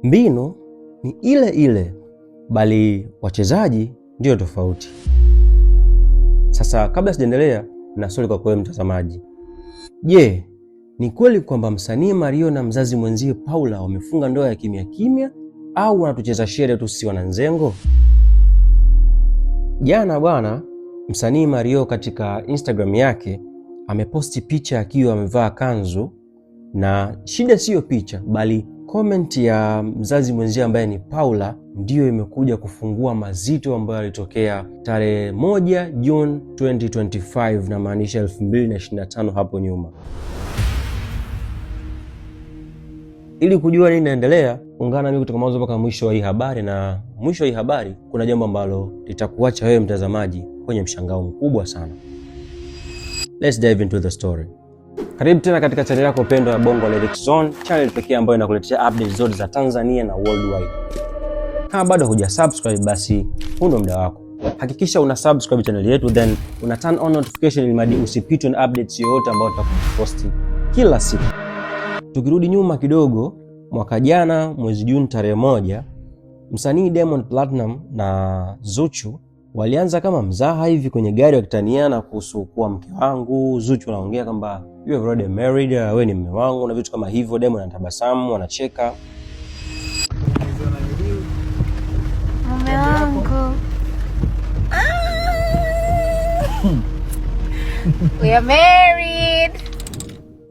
Mbinu ni ile ile, bali wachezaji ndio tofauti. Sasa kabla sijaendelea na swali kwa wewe mtazamaji. Je, ni kweli kwamba msanii Mario na mzazi mwenzie Paula wamefunga ndoa ya kimya kimya au wanatucheza shere tu si wananzengo? Jana bwana, msanii Mario katika Instagram yake ameposti picha akiwa amevaa kanzu, na shida siyo picha bali comment ya mzazi mwenzie ambaye ni Paula ndiyo imekuja kufungua mazito ambayo yalitokea tarehe 1 June 2025, na maanisha 2025 hapo nyuma. Ili kujua nini inaendelea, ungana nami kutoka mwanzo mpaka mwisho wa hii habari, na mwisho wa hii habari kuna jambo ambalo litakuacha wewe mtazamaji kwenye mshangao mkubwa sana. Let's dive into the story. Karibu tena katika channel yako pendwa ya Bongo Lyrics Zone, channel pekee ambayo inakuletea updates zote za Tanzania na worldwide. Kama bado hujasubscribe, basi huu ndo muda wako. Hakikisha una subscribe channel yetu, then una turn on notification ili usipitwe na updates yoyote ambayo tutakuposti kila siku. Tukirudi nyuma kidogo, mwaka jana mwezi Juni tarehe 1, msanii Diamond Platnumz na Zuchu walianza kama mzaha hivi kwenye gari wakitaniana kuhusu kuwa mke wangu. Zuchu anaongea kwamba you have already married, wewe ni mume wangu na vitu kama hivyo. Diamond anatabasamu, anacheka. Mume wangu. We are married.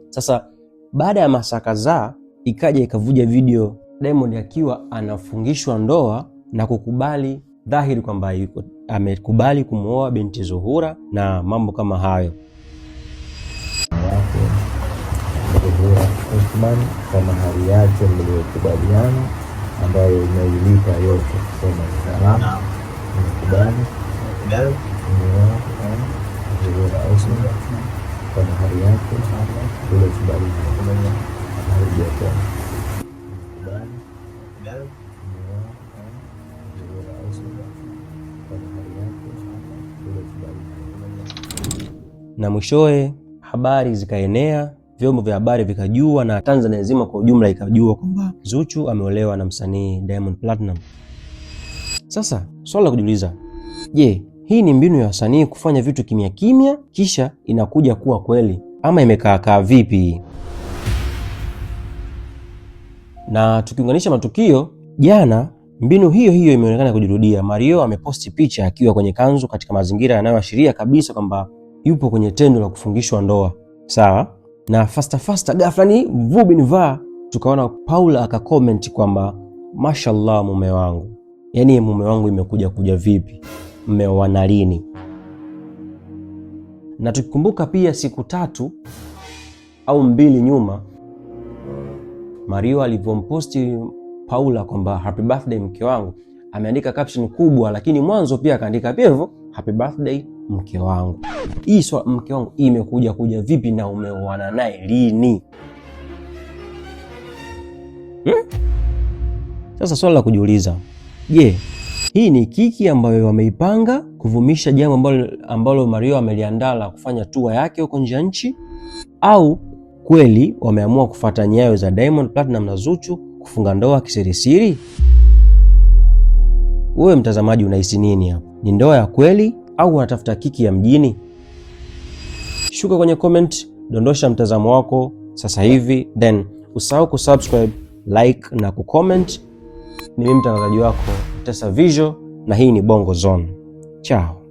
Sasa baada ya masaa kadhaa ikaja ikavuja video Diamond akiwa anafungishwa ndoa na kukubali dhahiri kwamba amekubali kumuoa binti Zuhura na mambo kama hayo. Osman kwa mahari yake mliyokubaliana ambayo imeilipa yote, sema salama mkubali Zuhura Osman kwa mahari yake mliyokubaliana na mwishowe habari zikaenea, vyombo vya habari vikajua na Tanzania nzima kwa ujumla ikajua kwamba Zuchu ameolewa na msanii Diamond Platnumz. Sasa swali la kujiuliza, je, hii ni mbinu ya wasanii kufanya vitu kimya kimya kisha inakuja kuwa kweli, ama imekaa vipi? Na tukiunganisha matukio, jana mbinu hiyo imeonekana kujirudia. Mario ameposti picha akiwa kwenye kanzu katika mazingira yanayoashiria kabisa kwamba yupo kwenye tendo la kufungishwa ndoa. Sawa? Na fasta ghafla ni vubinva tukaona Paula akacomment kwamba mashallah mume wangu. Yaani mume wangu imekuja vipi? Mmeoana lini? Na tukikumbuka pia siku 3 au 2 nyuma Mario alivyomposti Paula kwamba happy birthday mke wangu, ameandika caption kubwa, lakini mwanzo pia akaandika pia hivyo happy birthday mke wangu. Hii mke wangu imekuja vipi na umeoana naye lini? Sasa swali la kujiuliza, je, hii ni kiki ambayo wameipanga kuvumisha jambo ambalo Mario ameliandaa la kufanya tour yake huko nje ya nchi, au kweli wameamua kufuata nyayo za Diamond Platnumz na Zuchu kufunga ndoa kisirisiri? Wewe mtazamaji unahisi nini hapo? Ni ndoa ya kweli au wanatafuta kiki ya mjini? Shuka kwenye comment, dondosha mtazamo wako sasa hivi, then usahau kusubscribe, like na kucomment. Ni mimi mtangazaji wako Tesa Visual na hii ni Bongo Zone. Ciao.